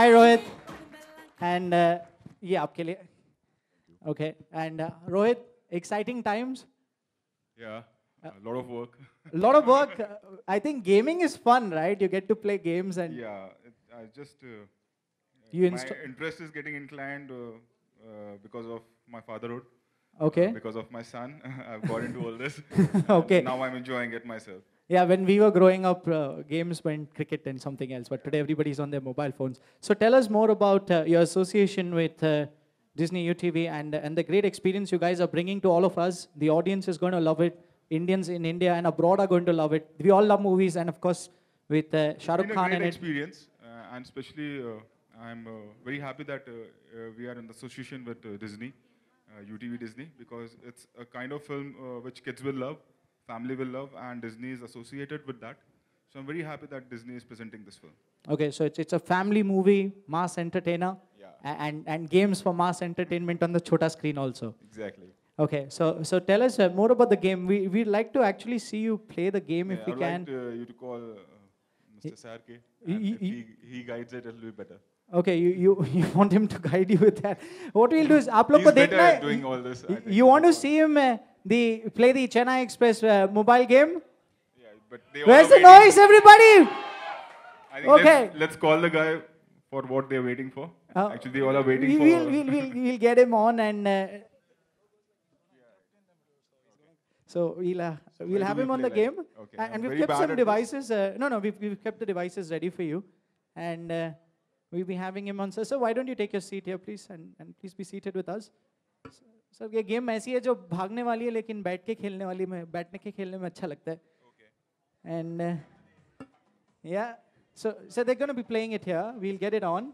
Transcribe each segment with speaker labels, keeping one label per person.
Speaker 1: Hi, Rohit. And ये आपके लिए. Okay. And Rohit, exciting times.
Speaker 2: Yeah, a lot of work.
Speaker 1: A lot of work. I think gaming is fun, right? You get to play games and
Speaker 2: Yeah, I just
Speaker 1: you
Speaker 2: my
Speaker 1: install.
Speaker 2: interest is getting inclined because of my fatherhood,
Speaker 1: Okay.
Speaker 2: because of my son. I've got into all this.
Speaker 1: Okay.
Speaker 2: And now I'm enjoying it myself.
Speaker 1: Yeah, when we were growing up, games went cricket and something else, but today everybody's on their mobile phones. So tell us more about your association with Disney UTV and the great experience you guys are bringing to all of us. The audience is going to love it. Indians in India and abroad are going to love it. We all love movies, and of course, with Shah Rukh
Speaker 2: It's been a
Speaker 1: Khan
Speaker 2: great
Speaker 1: in it.
Speaker 2: experience, and especially I'm very happy that we are in association with Disney, UTV Disney, because it's a kind of film which kids will love, family will love, and Disney is associated with that. So I'm very happy that Disney is presenting this film.
Speaker 1: Okay, so it's a family movie, mass entertainer,
Speaker 2: Yeah.
Speaker 1: and games for mass entertainment on the chota screen also.
Speaker 2: Exactly.
Speaker 1: Okay, so tell us more about the game. We'd like to actually see you play the game if
Speaker 2: Yeah,
Speaker 1: we
Speaker 2: I'd
Speaker 1: can.
Speaker 2: like you to call Mr. Sarke,
Speaker 1: Y-
Speaker 2: and
Speaker 1: y-
Speaker 2: if he guides it, it'll be better.
Speaker 1: Okay, you want him to guide you with that. What we'll do is, आप लोग
Speaker 2: He's
Speaker 1: को
Speaker 2: better
Speaker 1: देखना
Speaker 2: at doing all this, I think.
Speaker 1: You want to see him play the Chennai Express mobile game?
Speaker 2: Yeah, but they all
Speaker 1: Where's
Speaker 2: are
Speaker 1: the
Speaker 2: waiting.
Speaker 1: noise, everybody?
Speaker 2: I think
Speaker 1: Okay.
Speaker 2: let's call the guy for what they're waiting for. Actually, they all are waiting
Speaker 1: We'll get him on and. So
Speaker 2: where
Speaker 1: we'll
Speaker 2: do
Speaker 1: have
Speaker 2: we
Speaker 1: him on
Speaker 2: play
Speaker 1: the
Speaker 2: like?
Speaker 1: game,
Speaker 2: Okay,
Speaker 1: and
Speaker 2: I'm
Speaker 1: we've
Speaker 2: very
Speaker 1: kept
Speaker 2: bad
Speaker 1: some
Speaker 2: at this.
Speaker 1: devices. No, we've kept the devices ready for you, and we'll be having him on. So why don't you take your seat here, please, and please be seated with us. Sir ये game ऐसी है जो भागने वाली है लेकिन बैठने के खेलने में अच्छा लगता है. And yeah, so they're going to be playing it here. We'll get it on.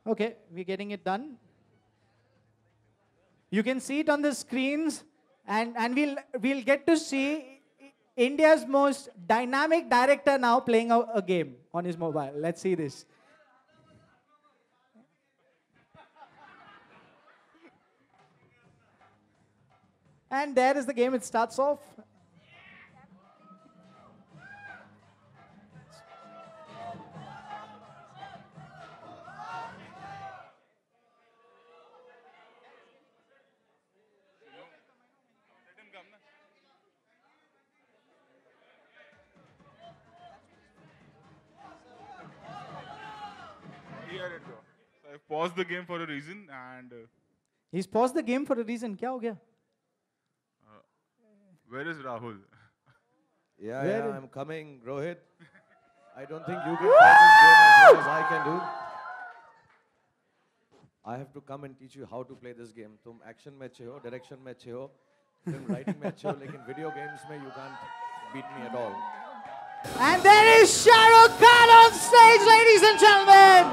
Speaker 1: Okay, we're getting it done. You can see it on the screens, and we'll get to see India's most dynamic director now playing a game on his mobile. Let's see this. And there is the game. It starts off.
Speaker 2: Here it goes. So I've paused the game for a reason, and
Speaker 1: He's paused the game for a reason. क्या हो गया?
Speaker 2: where is Rahul?
Speaker 3: Yeah, I'm coming, Rohit. I don't think you can play this game as well as I can do. I have to come and teach you how to play this game. तुम action में अच्छे हो, direction में अच्छे हो, film writing में अच्छे हो, लेकिन video games में you can't beat me at all.
Speaker 1: And there is Shah Rukh Khan on stage, ladies and gentlemen.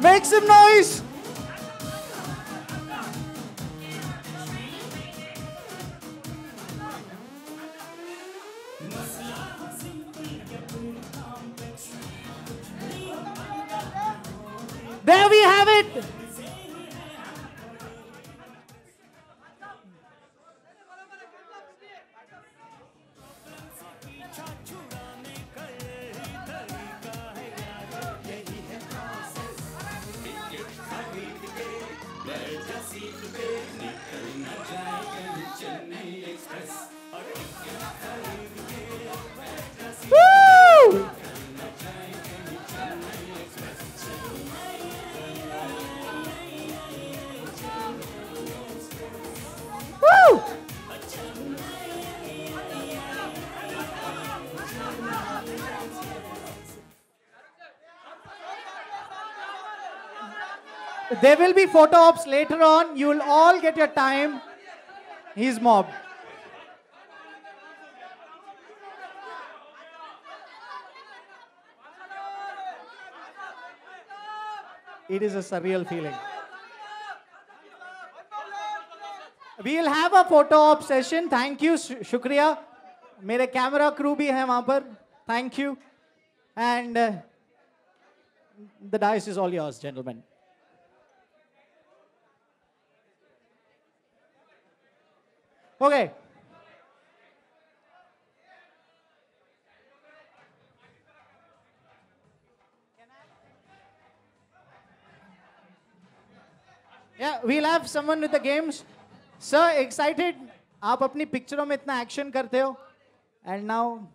Speaker 1: Make some noise. There we have it. Woo! Woo! There will be photo ops later on. You'll all get your time. He's mobbed. It is a surreal feeling. We'll have a photo op session. Thank you, Shukriya. मेरे camera crew भी है वहां पर. Thank you. And the dice is all yours, gentlemen. Okay. Yeah, we'll have someone with the games. Sir, excited? आप अपनी पिक्चरों में इतना एक्शन करते हो, and now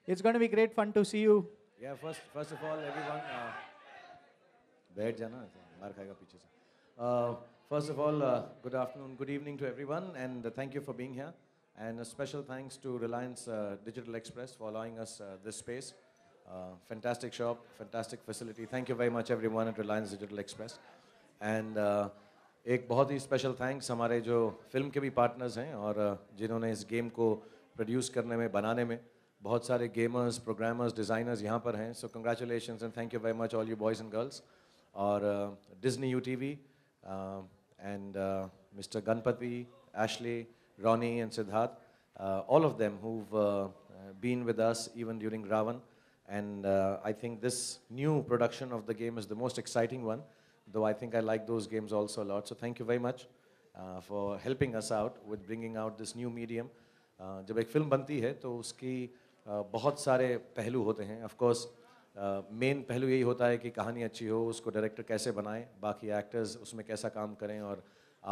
Speaker 1: it's going to be great fun to see you.
Speaker 3: Yeah, first of all, everyone, बैठ जाना, मार खाएगा पीछे से. First of all, good afternoon, good evening to everyone, and thank you for being here. And a special thanks to Reliance Digital Express for allowing us this space. Fantastic shop, fantastic facility. Thank you very much, everyone at Reliance Digital Express. And एक बहुत ही special thanks हमारे जो film के भी partners हैं और जिन्होंने इस गेम को प्रोड्यूस करने में, बनाने में, बहुत सारे गेमर्स, प्रोग्रामर्स, डिज़ाइनर्स यहाँ पर हैं. So congratulations and thank you very much all you boys and girls. और Disney UTV and Mr. Ganpati, Ashley, Ronnie and Siddharth, all of them who've been with us even during Ravan. And I think this new production of the game is the most exciting one, though I think I like those games also a lot. So thank you very much for helping us out with bringing out this new medium. जब एक film बनती है तो उसकी बहुत सारे पहलू होते हैं. Of course, मेन पहलू यही होता है कि कहानी अच्छी हो, उसको डायरेक्टर कैसे बनाए, बाकी एक्टर्स उसमें कैसा काम करें और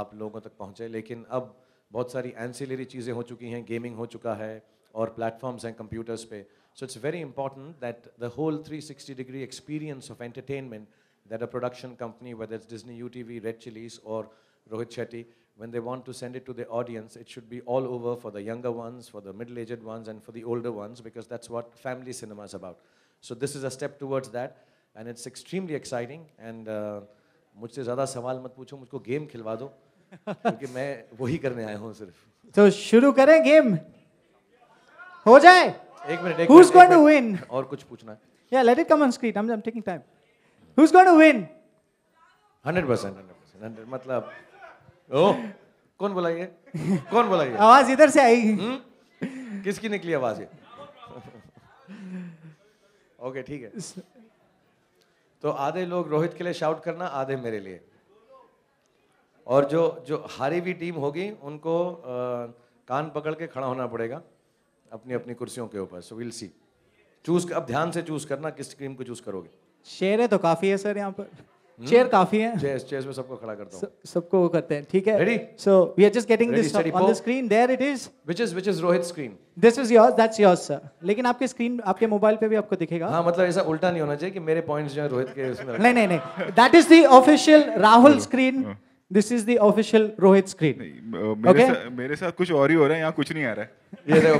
Speaker 3: आप लोगों तक पहुँचे. लेकिन अब बहुत सारी एंसिलरी चीज़ें हो चुकी हैं, गेमिंग हो चुका है और प्लेटफॉर्म्स हैं कंप्यूटर्स पे. So it's very important that the whole 360-degree experience of entertainment that a production company, whether it's Disney, UTV, Red Chillies or Rohit Shetty, when they want to send it to the audience, it should be all over for the younger ones, for the middle-aged ones and for the older ones, because that's what family cinema is about. So this is a step towards that, and it's extremely exciting. And मुझसे ज़्यादा सवाल मत पूछो, मुझको game खिलवा दो, क्योंकि मैं वही करने आया हूँ सिर्फ.
Speaker 1: तो शुरू करें गेम, हो जाए.
Speaker 3: एक minute.
Speaker 1: Who's going to win?
Speaker 3: और कुछ पूछना है?
Speaker 1: Yeah, let it come on screen. I'm taking time. Who's going to win?
Speaker 3: 100%. मतलब, ओह, कौन बोला ये? कौन बोला ये?
Speaker 1: आवाज इधर से आई.
Speaker 3: किसकी निकली आवाज ये? ओके, ठीक है. तो आधे लोग रोहित के लिए शाउट करना, आधे मेरे लिए. और जो हारी हुई टीम होगी उनको कान पकड़ के खड़ा होना पड़ेगा अपनी अपनी कुर्सियों के ऊपर. So will see. चूज, अब ध्यान से चूज करना किस टीम को चूज करोगे.
Speaker 1: शेर है तो काफी है सर, यहाँ पर चेयर काफी है.
Speaker 3: चेयर्स में सबको खड़ा करता हूँ.
Speaker 1: सबको वो करते हैं, ठीक है.
Speaker 3: Ready?
Speaker 1: So we are just getting
Speaker 3: Ready,
Speaker 1: this
Speaker 3: steady,
Speaker 1: on the
Speaker 3: po.
Speaker 1: screen. There it is.
Speaker 3: Which is Rohit's screen.
Speaker 1: This is yours. That's yours, sir. लेकिन आपके स्क्रीन, आपके मोबाइल पे भी आपको दिखेगा.
Speaker 3: हाँ, मतलब ऐसा उल्टा नहीं होना चाहिए कि मेरे पॉइंट्स जो है रोहित के उसमें.
Speaker 1: नहीं. That is the official Rahul screen. This is the official Rohit screen.
Speaker 2: मेरे साथ कुछ और ही हो रहा है, यहाँ कुछ नहीं आ रहा है.
Speaker 3: ये देखो,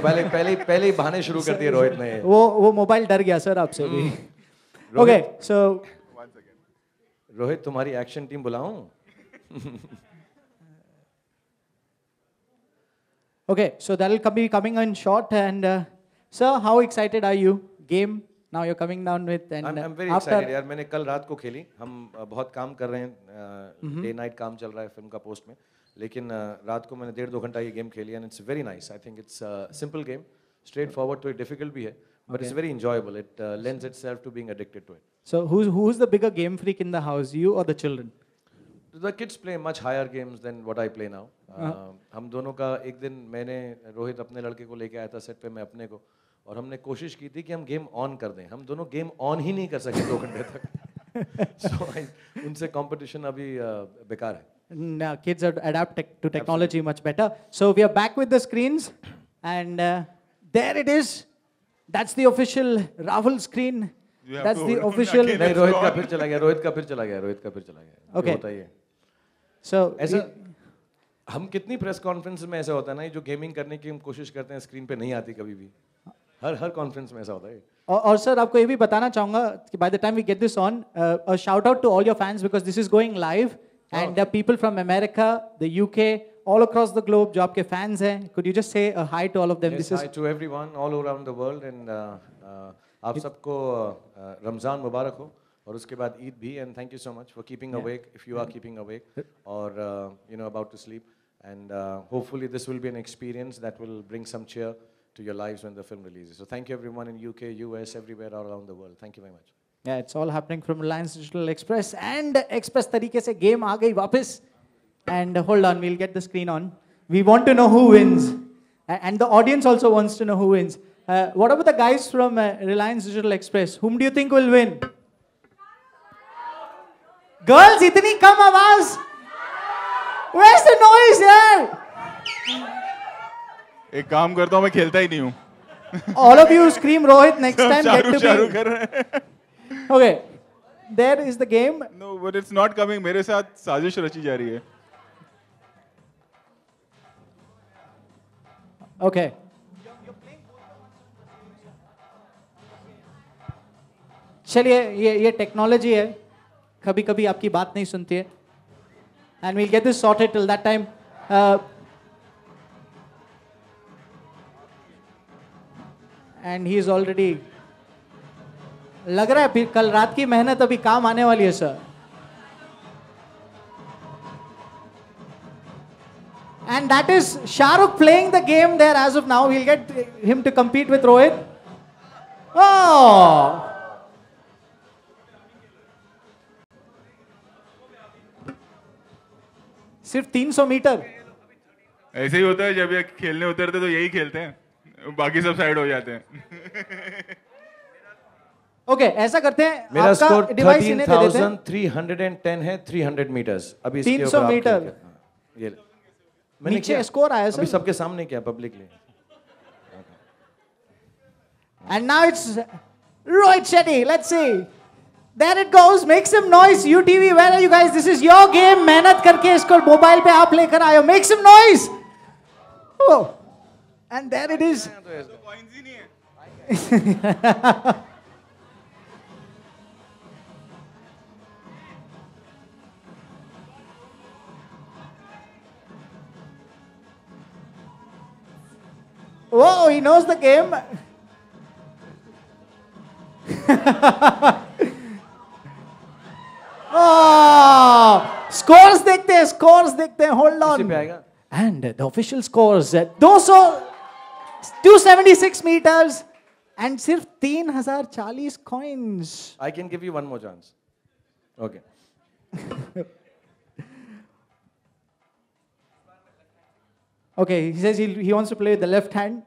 Speaker 3: पहले ही बहाने शुरू कर दिए रोहित ने.
Speaker 1: वो मोबाइल डर गया सर आपसे भी. Okay, so
Speaker 3: रोहित, तुम्हारी एक्शन टीम बुलाऊं?
Speaker 1: Okay, so that will be coming in short. And sir, how excited are you? Game now you're coming down with. And
Speaker 3: I'm very excited यार. मैंने कल रात को खेली. हम बहुत काम कर रहे हैं, डे नाइट काम चल रहा है फिल्म का पोस्ट में. लेकिन रात को मैंने 1.5-2 घंटा ये गेम खेली and it's very nice. I think it's a simple game, straightforward. तो difficult भी है, but it's very enjoyable. It lends itself to being addicted to it.
Speaker 1: So who's the bigger game freak in the house, you or the children?
Speaker 3: The kids play much higher games than what I play now. हम दोनों का एक दिन मैंने रोहित अपने लड़के को लेके आया था सेट पे, मैं अपने को, और हमने कोशिश की थी कि हम गेम ऑन कर दें. हम दोनों गेम ऑन ही नहीं कर सके 2 घंटे तक. So उनसे कंपटीशन अभी बेकार है.
Speaker 1: No, kids are adapt to technology much better. So we are back with the screens, and there it is. That's the official Rahul screen. That's the official.
Speaker 3: नहीं, रोहित का फिर चला गया.
Speaker 1: Okay.
Speaker 3: होता ही है.
Speaker 1: So
Speaker 3: ऐसा हम कितनी प्रेस कॉन्फ्रेंस में ऐसा होता है ना, जो गेमिंग करने की हम कोशिश करते हैं स्क्रीन पे नहीं आती कभी भी. हर कॉन्फ्रेंस में ऐसा होता है.
Speaker 1: और सर आपको ये भी बताना चाहूँगा कि by the time we get this on, a shout out to all your fans because this is going live and there are people from America, the UK, all across the globe जो आपके fans हैं. Could you just say a hi to all of them?
Speaker 3: Yes, hi to everyone all around the world, and आप सबको रमज़ान मुबारक हो और उसके बाद ईद भी. And thank you so much for keeping awake if you are keeping awake or about to sleep. And hopefully this will be an experience that will bring some cheer to your lives when the film releases. So thank you everyone in UK, US, everywhere all around the world. Thank you very much.
Speaker 1: Yeah, it's all happening from Reliance Digital Express, and Express तरीके से game आ गई वापस. And hold on, we'll get the screen on. We want to know who wins. And the audience also wants to know who wins. What about the guys from Reliance Digital Express? Whom do you think will win? Girls, itni kam आवाज. Where's the noise, yaar?
Speaker 2: एक काम करता हूँ, मैं खेलता ही नहीं हूँ.
Speaker 1: All of you scream Rohit next time. Get to
Speaker 2: Charu
Speaker 1: be.
Speaker 2: कर रहे हैं.
Speaker 1: Okay, there is the game.
Speaker 2: No, but it's not coming. मेरे साथ साजिश रची जा रही है.
Speaker 1: Okay. चलिए ये टेक्नोलॉजी है, कभी कभी आपकी बात नहीं सुनती है. And we'll get this sorted till that time. And he is already. लग रहा है फिर कल रात की मेहनत अभी काम आने वाली है sir. And that is Shahrukh playing the game there as of now. We'll get him to compete with Rohit. Oh! सिर्फ 300 मीटर.
Speaker 2: ऐसे ही होता है जब ये खेलने उतरते तो यही खेलते हैं, बाकी सब साइड हो जाते हैं.
Speaker 1: ओके ऐसा करते हैं.
Speaker 3: मेरा स्कोर
Speaker 1: डिवाइस इन्हें दे देते हैं.
Speaker 3: 1310 है. 300 मीटर्स. अभी
Speaker 1: 300 मीटर.
Speaker 3: ये
Speaker 1: नीचे स्कोर आया सर.
Speaker 3: अभी सबके सामने किया publicly.
Speaker 1: And now it's Rohit Shetty. Let's see. There it goes. Make some noise. UTV, where are you guys? This is your game. मेहनत करके इसको मोबाइल पे आप लेकर आए हो. Make some noise. Oh. And there it is.
Speaker 2: Coins ही नहीं है.
Speaker 1: Whoa, he knows the game. Oh, scores देखते हैं, scores देखते हैं. Hold on. And the official scores 276 meters and सिर्फ 3040 coins.
Speaker 3: I can give you one more chance. Okay.
Speaker 1: Okay, he says he wants to play with the left hand.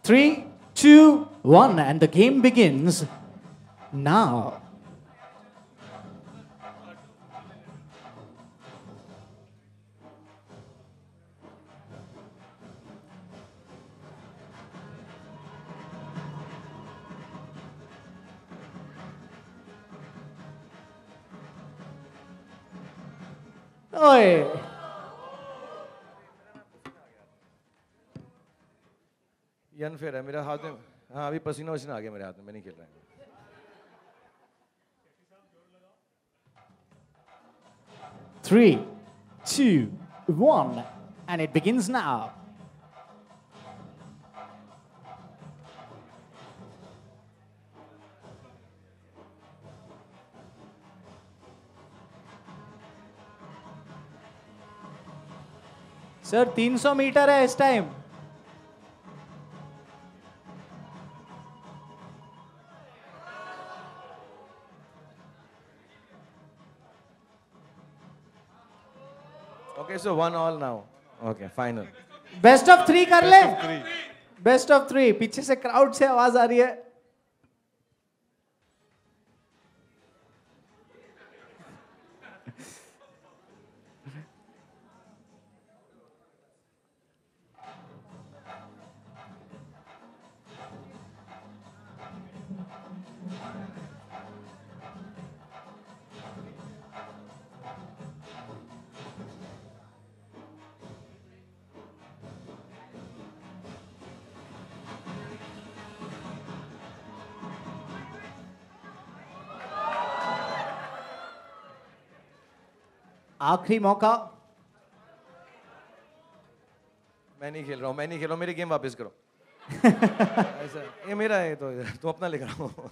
Speaker 1: 3, 2, 1, and the game begins now. Oi.
Speaker 3: ये unfair है. मेरे हाथ में हाँ अभी पसीना वसीना आ गया मेरे हाथ में. मैं नहीं खेल रहा हूँ.
Speaker 1: 3, 2, 1, and it begins now. Sir 300 metre है इस time.
Speaker 3: Okay, so 1-1 now. Okay, final.
Speaker 1: Best of 3 कर ले. Best of 3. पीछे से क्राउड से आवाज आ रही है. आखिरी मौका.
Speaker 3: मैं नहीं खेल रहा हूँ. मैं नहीं खेल रहा हूँ. मेरी गेम वापस करो. ऐसा ये मेरा है तो तू अपना लिख रहा हूँ.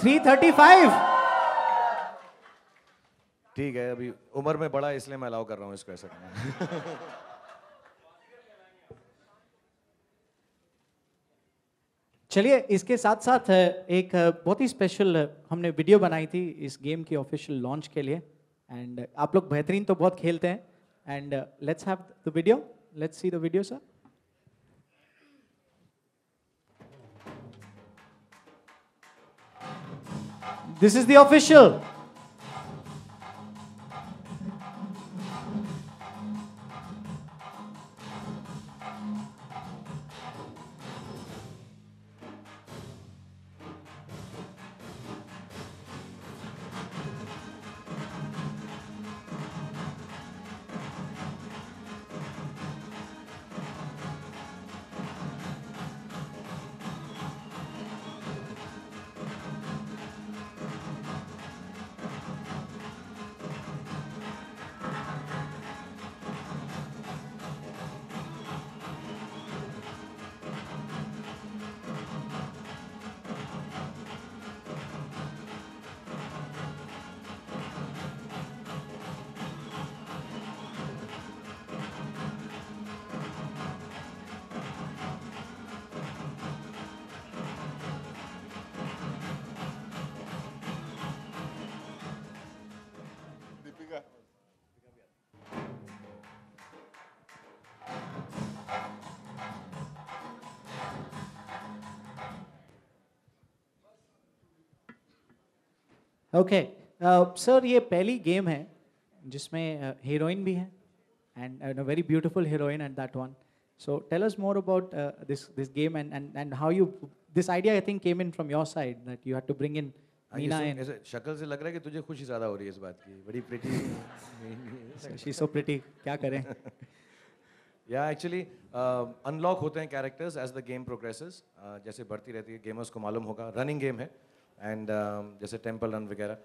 Speaker 1: 335.
Speaker 3: ठीक है, अभी उम्र में बड़ा है इसलिए मैं अलाउ कर रहा हूँ इसको ऐसा करना.
Speaker 1: चलिए इसके साथ साथ एक बहुत ही स्पेशल हमने वीडियो बनाई थी इस गेम की ऑफिशियल लॉन्च के लिए एंड आप लोग बेहतरीन तो बहुत खेलते हैं and let's have the video. Let's see the video sir. This is the official. Okay sir, ये पहली गेम है जिसमें हीरोइन भी है and a very beautiful heroine at that one. So tell us more about this game and how you this idea I think came in from your side that you had to bring in Meena in.
Speaker 3: ऐसे शक्ल से लग रहा है कि तुझे खुशी ज्यादा हो रही है इस बात की. बड़ी प्रिटी.
Speaker 1: She's so pretty. क्या करें?
Speaker 3: या एक्चुअली अनलॉक होते हैं characters as the game progresses. जैसे बढ़ती रहती है, गेमर्स को मालूम होगा रनिंग गेम है एंड जैसे टेम्पल रन वगैरह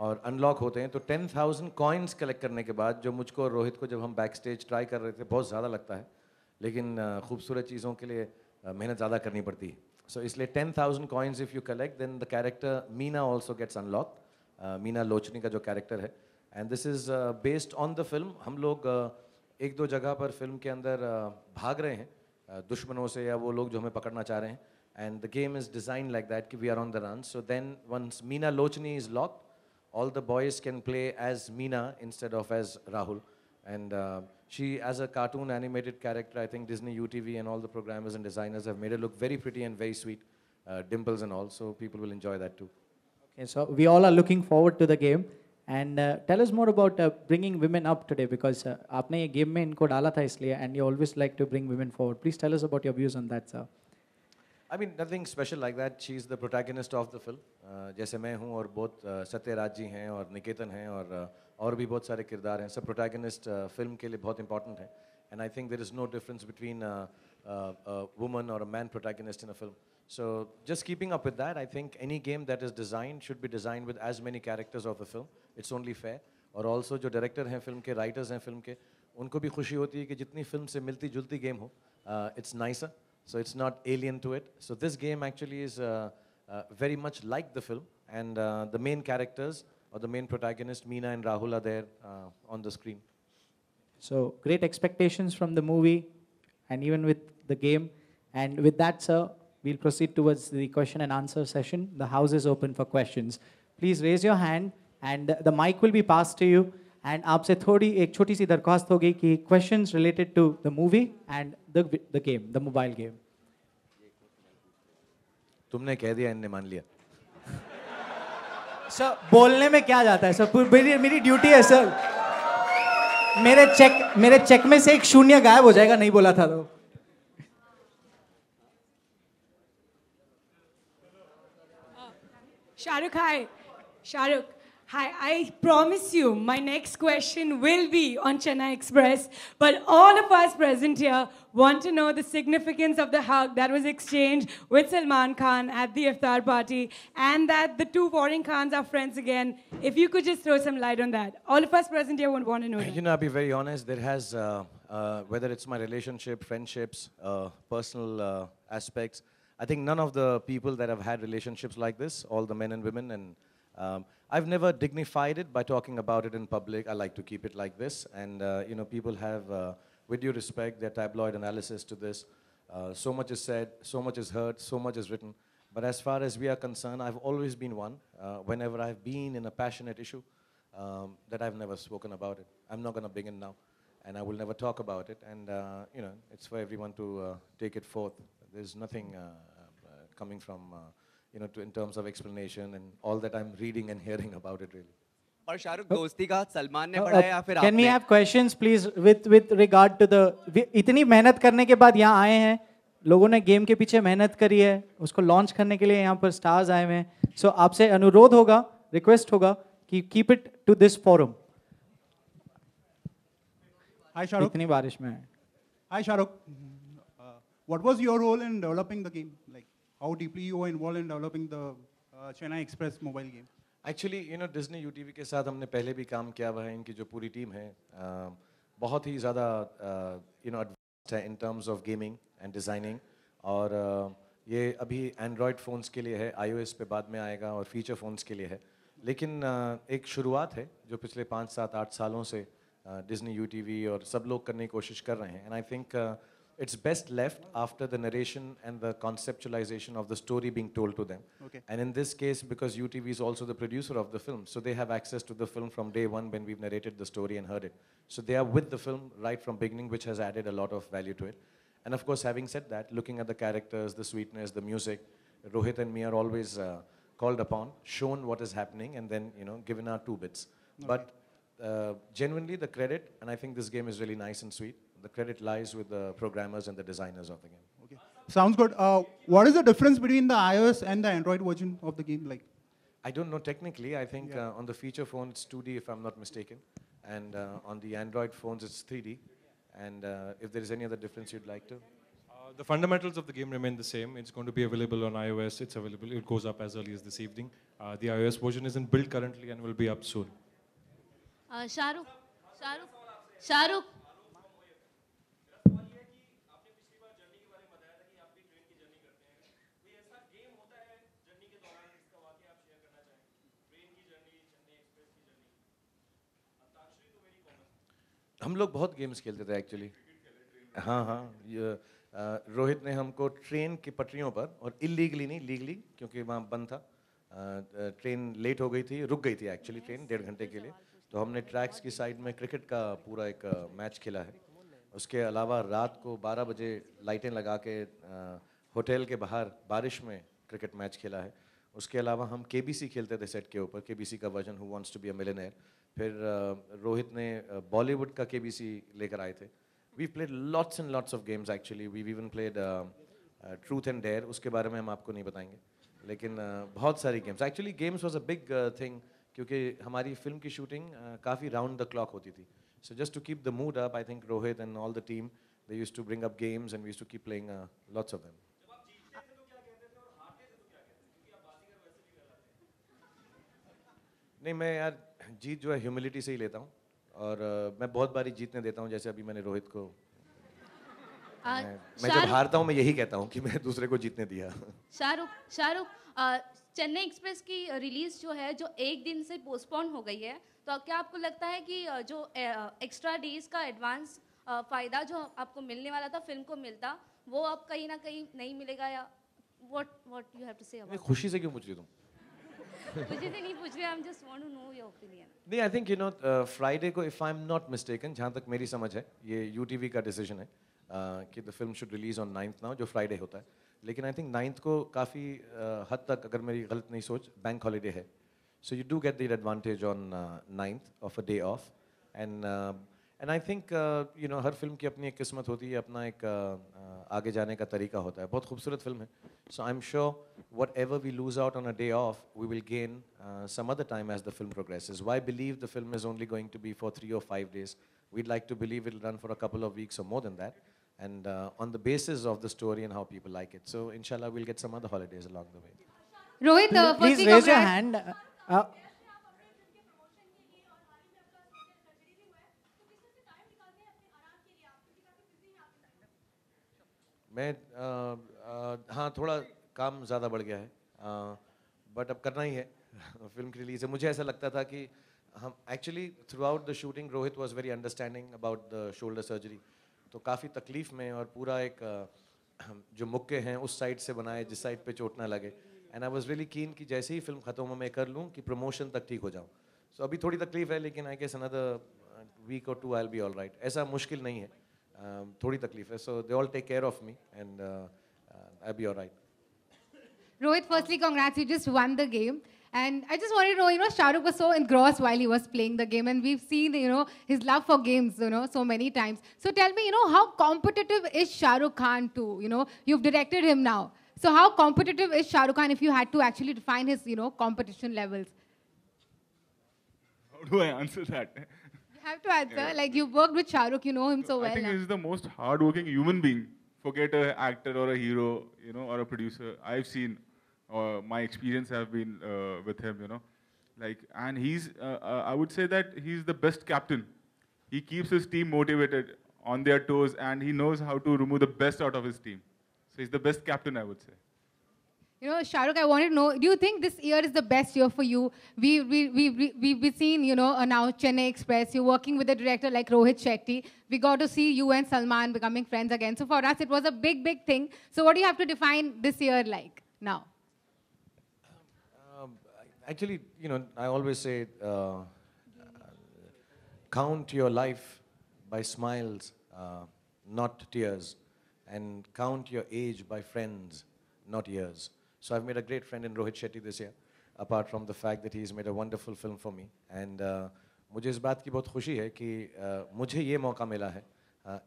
Speaker 3: और अनलॉक होते हैं. तो 10,000 कॉइन्स कलेक्ट करने के बाद, जो मुझको और रोहित को जब हम बैक स्टेज ट्राई कर रहे थे, बहुत ज़्यादा लगता है, लेकिन खूबसूरत चीज़ों के लिए मेहनत ज़्यादा करनी पड़ती है. सो इसलिए 10,000 coins if you collect then the character Meena also gets unlock. Meena Lochani का जो कैरेक्टर है, and this is based on the film. हम लोग एक दो जगह पर फिल्म के अंदर भाग रहे हैं दुश्मनों से, या वो लोग जो हमें पकड़ना चाह रहे हैं. And the game is designed like that, कि we are on the run. So then once Meena Lochani is locked, all the boys can play as Meena instead of as Rahul. And she, as a cartoon animated character, I think Disney UTV and all the programmers and designers have made her look very pretty and very sweet, dimples and all. So people will enjoy that too.
Speaker 1: Okay, so we all are looking forward to the game. And tell us more about bringing women up today, because आपने ये game में इनको डाला था इसलिए, and you always like to bring women forward. Please tell us about your views on that, sir.
Speaker 3: I mean, nothing special like that. She's the protagonist of the film. जैसे मैं हूँ और बहुत सत्यराज जी हैं और निकेतन हैं और भी बहुत सारे किरदार हैं. सब protagonist फिल्म के लिए बहुत important हैं. And I think there is no difference between a woman or a man protagonist in a film. So just keeping up with that, I think any game that is designed should be designed with as many characters of the film. It's only fair. और also जो director हैं film के, writers हैं film के, उनको भी खुशी होती है कि जितनी फिल्म से मिलती जुलती गेम हो, it's nicer. So it's not alien to it. So this game actually is very much like the film, and the main characters or the main protagonist, Meena and Rahul, are there on the screen.
Speaker 1: So great expectations from the movie and even with the game. And with that, sir, we'll proceed towards the question and answer session. The house is open for questions. Please raise your hand and the mic will be passed to you. And आपसे थोड़ी एक छोटी सी दरख्वास्त होगी कि questions related to the movie and the game, the mobile game.
Speaker 3: तुमने कह दिया, इनने मान लिया.
Speaker 1: सर बोलने में क्या जाता है सर, मेरी ड्यूटी है सर. मेरे चेक में से एक शून्य गायब हो जाएगा, नहीं बोला था तो.
Speaker 4: Shahrukh, hi. Shahrukh, hi. I promise you my next question will be on Chennai Express. But all of us present here want to know the significance of the hug that was exchanged with Salman Khan at the iftar party, and that the two foreign Khans are friends again. If you could just throw some light on that. All of us present here would want to know that.
Speaker 3: You know, I'll be very honest. There has, whether it's my relationship, friendships, personal aspects, I think none of the people that have had relationships like this, all the men and women, and I've never dignified it by talking about it in public. I like to keep it like this, and people have, with due respect, their tabloid analysis to this. So much is said, so much is heard, so much is written. But as far as we are concerned, I've always been one, whenever I've been in a passionate issue, that I've never spoken about it. I'm not going to begin now, and I will never talk about it. And, it's for everyone to take it forth. There's nothing coming from, in terms of explanation and all that I'm reading and hearing about it, really.
Speaker 5: और शाहरुख दोस्ती का सलमान ने पढ़ा या फिर
Speaker 1: Can we
Speaker 5: आपने?
Speaker 1: have questions, please, with regard to the इतनी मेहनत करने के बाद यहाँ आए हैं, लोगों ने गेम के पीछे मेहनत करी है, उसको लॉन्च करने के लिए यहाँ पर स्टार्स आए हुए हैं. सो आपसे अनुरोध होगा, रिक्वेस्ट होगा कि keep it to this forum.
Speaker 6: Hi, Shahrukh.
Speaker 1: इतनी बारिश में है.
Speaker 6: Hi, Shahrukh. What was your role in developing the game? Like, how deeply you were involved in developing the Chennai Express mobile game?
Speaker 3: Actually, Disney UTV के साथ हमने पहले भी काम किया हुआ है. इनकी जो पूरी टीम है, बहुत ही ज़्यादा, advanced है in terms of gaming and designing. और ये अभी Android phones के लिए है, iOS पे बाद में आएगा और feature phones के लिए है. लेकिन एक शुरुआत है जो पिछले 5, 7, 8 सालों से Disney UTV और सब लोग करने की कोशिश कर रहे हैं. And I think it's best left after the narration and the conceptualization of the story being told to them.
Speaker 6: Okay.
Speaker 3: And in this case, because UTV is also the producer of the film, so they have access to the film from day one when we've narrated the story and heard it. So they are with the film right from beginning, which has added a lot of value to it. And of course, having said that, looking at the characters, the sweetness, the music, Rohit and me are always called upon, shown what is happening, and then, given our 2 bits.
Speaker 6: Okay.
Speaker 3: But genuinely, the credit, and I think this game is really nice and sweet, the credit lies with the programmers and the designers of the game.
Speaker 6: Okay. Sounds good. What is the difference between the iOS and the Android version of the game? Like,
Speaker 3: I don't know technically. I think on the feature phone it's 2D if I'm not mistaken, and on the Android phones it's 3D. And if there is any other difference you'd like to?
Speaker 7: The fundamentals of the game remain the same. It's going to be available on iOS. It's available. It goes up as early as this evening. The iOS version isn't built currently and will be up soon.
Speaker 8: Shahrukh
Speaker 3: हम लोग बहुत games खेलते थे actually. हाँ, रोहित ने हमको train की पटरियों पर, और इलीगली नहीं, लीगली, क्योंकि वहाँ बंद था, ट्रेन लेट हो गई थी, रुक गई थी एक्चुअली ट्रेन 1.5 घंटे के लिए. तो हमने ट्रैक्स की साइड में क्रिकेट का पूरा एक मैच खेला है. उसके अलावा रात को 12 बजे लाइटें लगा के होटल के बाहर बारिश में क्रिकेट मैच खेला है. उसके अलावा हम KBC खेलते थे सेट के ऊपर, KBC का version who wants to be a millionaire. फिर रोहित ने बॉलीवुड का KBC लेकर आए थे. We played lots and lots of games actually. We even played truth and dare. उसके बारे में हम आपको नहीं बताएंगे, लेकिन बहुत सारी games. Actually games was a big thing, क्योंकि हमारी फिल्म की शूटिंग काफ़ी राउंड द क्लॉक होती थी. So just to keep the mood up, I think Rohit and all the team, they used to bring up games and we used to keep playing lots of them. नहीं, मैं यार जीत जो है humility से ही लेता हूँ, और मैं बहुत बारी जीतने देता हूँ. जैसे अभी मैंने रोहित को, मैं जब हारता हूँ मैं यही कहता हूँ कि मैं दूसरे को जीतने दिया.
Speaker 8: शाहरुख चेन्नई एक्सप्रेस की रिलीज जो है, जो 1 दिन से पोस्टपोन हो गई है, तो क्या आपको लगता है कि जो एक्स्ट्रा डेज का एडवांस फायदा जो आपको मिलने वाला था फिल्म को मिलता, वो अब कहीं ना कहीं नहीं मिलेगा, या what you have to say about?
Speaker 3: खुशी से क्यों पूछ रही तुम?
Speaker 8: मुझे तो नहीं पूछ रहे, I am just want to know your opinion.
Speaker 3: नहीं, आई थिंक फ्राइडे को, if I am not mistaken, जहाँ तक मेरी समझ है, ये UTV का डिसीजन है कि the film should release on 9th now, जो फ्राइडे होता है. लेकिन आई थिंक 9th को काफ़ी हद तक, अगर मेरी गलत नहीं सोच, बैंक हॉलीडे है. So you do get the advantage on 9th of a day of. And I think her film की अपनी एक किस्मत होती है, अपना एक आगे जाने का तरीका होता है. बहुत खूबसूरत फिल्म है. So I am sure whatever we lose out on a day off, we will gain some other time as the film progresses. Why believe the film is only going to be for 3 or 5 days. We'd like to believe it'll run for a couple of weeks or more than that, and on the basis of the story and how people like it. So inshallah we'll get some other holidays along the way.
Speaker 4: Rohit,
Speaker 1: Please
Speaker 4: firstly,
Speaker 1: raise your
Speaker 4: congrats.
Speaker 1: hand.
Speaker 3: मैं हाँ थोड़ा काम ज़्यादा बढ़ गया है but अब करना ही है फिल्म की रिलीज है मुझे ऐसा लगता था कि हम actually through out the shooting Rohit was very understanding about the shoulder surgery तो काफ़ी तकलीफ में और पूरा एक जो मुक्के हैं उस साइड से बनाए जिस साइड पे चोट ना लगे एंड आई वाज रियली कीन कि जैसे ही फिल्म ख़त्म हो मैं कर लूँ कि प्रमोशन तक ठीक हो जाऊँ सो अभी थोड़ी तकलीफ है लेकिन आई गेस अनदर वीक और 2 I will be all right ऐसा मुश्किल नहीं है थोड़ी तकलीफ है so they all take care of me and I be all right
Speaker 9: Rohit, firstly, congrats, you just won the game. And I just wanted to know, Shah Rukh was so engrossed while he was playing the game. And we've seen, his love for games, so many times. So tell me, how competitive is Shah Rukh Khan too? You've directed him now. So how competitive is Shah Rukh Khan if you had to actually define his, competition levels?
Speaker 2: How do I answer that?
Speaker 9: You have to answer. Yeah. Like, you've worked with Shah Rukh, you know him so well.
Speaker 2: I think he's the most hard-working human being. Forget an actor or a hero, or a producer. I've seen, my experience have been with him, and he's, I would say that he's the best captain. He keeps his team motivated, on their toes, and he knows how to remove the best out of his team. So he's the best captain, I would say.
Speaker 9: Shah Rukh, I wanted to know, do you think this year is the best year for you? We've seen, now Chennai Express, you're working with a director like Rohit Shetty. We got to see you and Salman becoming friends again. So for us, it was a big, big thing. So what do you have to define this year like now?
Speaker 3: Actually, I always say, count your life by smiles, not tears. And count your age by friends, not years. So I've made a great friend in Rohit Shetty this year, apart from the fact that he's made a wonderful film for me. And मुझे इस बात की बहुत खुशी है कि मुझे ये मौका मिला है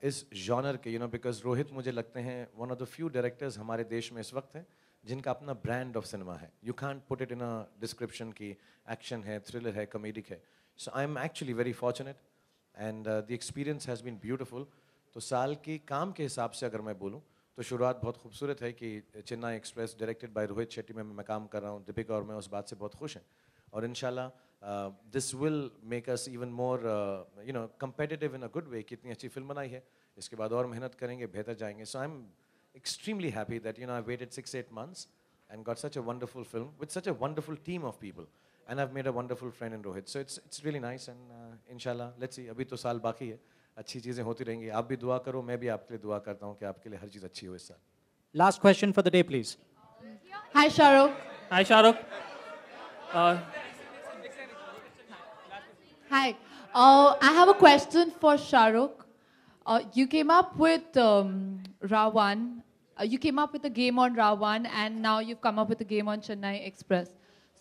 Speaker 3: इस genre के, because रोहित मुझे लगते हैं one of the few directors हमारे देश में इस वक्त हैं जिनका अपना brand of cinema है. You can't put it in a description कि action है, thriller है, comedic है. So I'm actually very fortunate and the experience has been beautiful. तो साल की काम के हिसाब से अगर मैं बोलूँ तो शुरुआत बहुत खूबसूरत है कि Chennai express directed by Rohit Shetty में मैं काम कर रहा हूँ दीपिका और मैं उस बात से बहुत खुश हैं और इंशाल्लाह this will make us even more competitive in a good way कि इतनी अच्छी फिल्म बनाई है इसके बाद और मेहनत करेंगे बेहतर जाएंगे so I am extremely happy that I waited 6-8 months and got such a wonderful film with such a wonderful team of people and I've made a wonderful friend in Rohit so it's really nice and inshallah let's see अभी तो साल बाकी है अच्छी चीजें होती रहेंगी आप भी दुआ करो मैं भी आपके लिए दुआ करता हूँ कि आपके लिए हर चीज अच्छी हो इस साल
Speaker 1: Last question for the day, please.
Speaker 9: Hi, Shah Rukh.
Speaker 10: Hi, Shah Rukh.
Speaker 11: Hi. I have a question for Shah Rukh. You came up with Ra.One. You came up with a game on Ra.One, and now you've come up with a game on Chennai Express.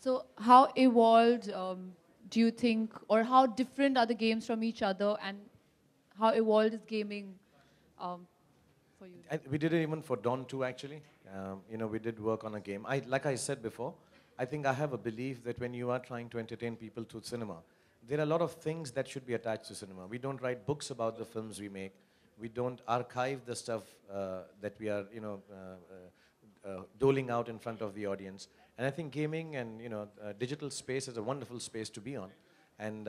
Speaker 11: So how evolved do you think, or how different are the games from each other, and how evolved is gaming for you?
Speaker 3: We did it even for Dawn 2 actually. We did work on a game. Like I said before, I think I have a belief that when you are trying to entertain people through cinema, there are a lot of things that should be attached to cinema. We don't write books about the films we make. We don't archive the stuff that we are, doling out in front of the audience. And I think gaming and, digital space is a wonderful space to be on. And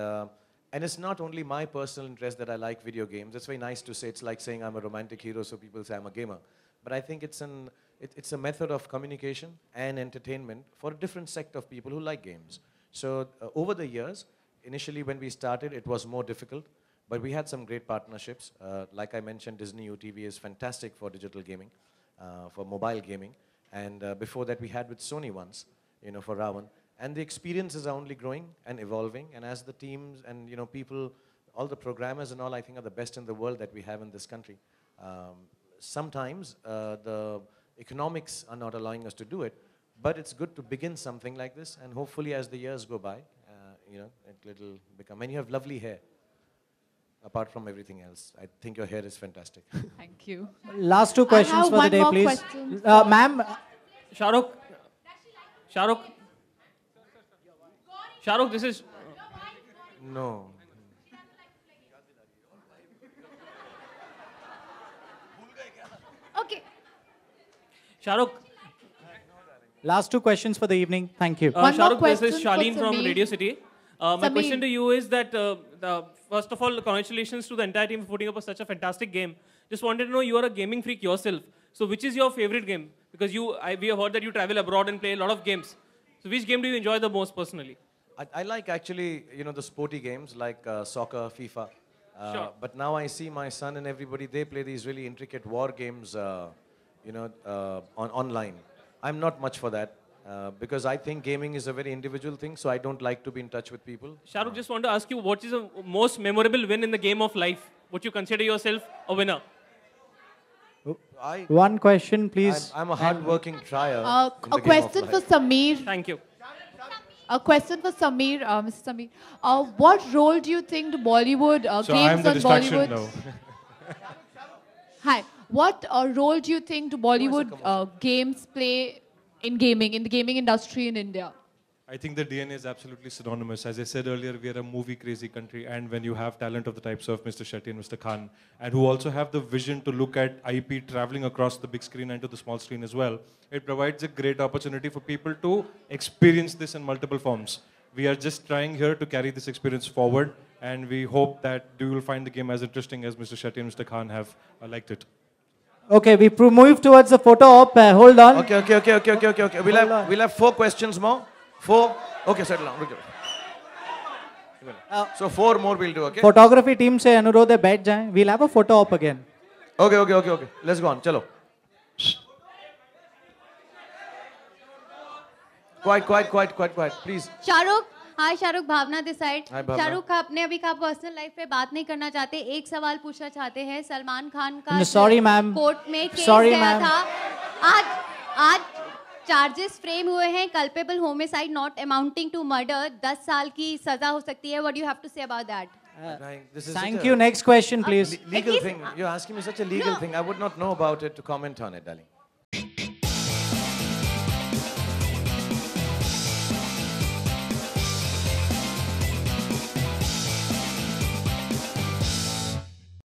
Speaker 3: it's not only my personal interest that I like video games. It's very nice to say, it's like saying I'm a romantic hero, so people say I'm a gamer. But I think it's a method of communication and entertainment for a different sect of people who like games. So over the years, initially when we started, it was more difficult. But we had some great partnerships. Like I mentioned, Disney UTV is fantastic for digital gaming, for mobile gaming. And before that, we had with Sony once, for Ra.One. And the experiences are only growing and evolving. And as the teams and people, all the programmers and all, I think are the best in the world that we have in this country. Sometimes the economics are not allowing us to do it, but it's good to begin something like this. And hopefully, as the years go by, it'll become. And you have lovely hair. Apart from everything else, I think your hair is fantastic.
Speaker 11: Thank you.
Speaker 1: Last two questions for the day, please. Ma'am.
Speaker 10: Shah Rukh. Shah Rukh, this is...
Speaker 3: No.
Speaker 9: Okay.
Speaker 10: Shah Rukh.
Speaker 1: Last two questions for the evening. Thank you.
Speaker 10: Shah Rukh, this is Charlene from Radio City. My question to you is that, first of all, congratulations to the entire team for putting up such a fantastic game. Just wanted to know, you are a gaming freak yourself. So which is your favorite game? Because we have heard that you travel abroad and play a lot of games. So which game do you enjoy the most personally?
Speaker 3: I like actually, the sporty games like soccer, FIFA.
Speaker 10: Sure.
Speaker 3: But now I see my son and everybody, they play these really intricate war games, online. I'm not much for that because I think gaming is a very individual thing, so I don't like to be in touch with people.
Speaker 10: Shahrukh, just want to ask you, what is the most memorable win in the game of life? Would you consider yourself a winner?
Speaker 1: One question, please.
Speaker 3: I'm a hard-working trier.
Speaker 11: A question for Sameer.
Speaker 10: Thank you.
Speaker 11: A question for Sameer, Mr. Sameer. What role do you think the Bollywood
Speaker 7: So
Speaker 11: games
Speaker 7: I'm the
Speaker 11: on
Speaker 7: distraction
Speaker 11: Bollywood?
Speaker 7: now.
Speaker 11: Hi. What role do you think the Bollywood games play in gaming, in the gaming industry in India?
Speaker 7: I think the DNA is absolutely synonymous. As I said earlier, we are a movie-crazy country, and when you have talent of the types of Mr. Shetty and Mr. Khan, and who also have the vision to look at IP traveling across the big screen and to the small screen as well, it provides a great opportunity for people to experience this in multiple forms. We are just trying here to carry this experience forward, and we hope that you will find the game as interesting as Mr. Shetty and Mr. Khan have liked it.
Speaker 1: Okay, we move towards the photo op. Hold on.
Speaker 3: Okay. We'll have 4 questions more. 4. Okay, settle down. So 4 more we'll do, okay?
Speaker 1: Photography team से अनुरोध है बैठ जाएं. We'll have a photo op again.
Speaker 3: Okay. Let's go on. Chalo. Quiet. Please.
Speaker 12: Shahrukh, hi Shahrukh, Bhavna this side.
Speaker 3: Hi, Bhavna.
Speaker 12: Shahrukh, आपने अभी कहा personal life पे बात नहीं करना चाहते. एक सवाल पूछना चाहते हैं. सलमान खान का
Speaker 1: Sorry, ma'am.
Speaker 12: कोर्ट में केस
Speaker 1: Sorry,
Speaker 12: गया
Speaker 1: ma'am.
Speaker 12: था. आज चार्जेस फ्रेम हुए हैं. Culpable homicide not amounting to murder. 10 साल की सजा हो सकती है. What do you have to say about that?
Speaker 1: Thank you. Next question, please.
Speaker 3: Legal thing. You're asking me such a legal thing. I would not know about it to comment on it, darling.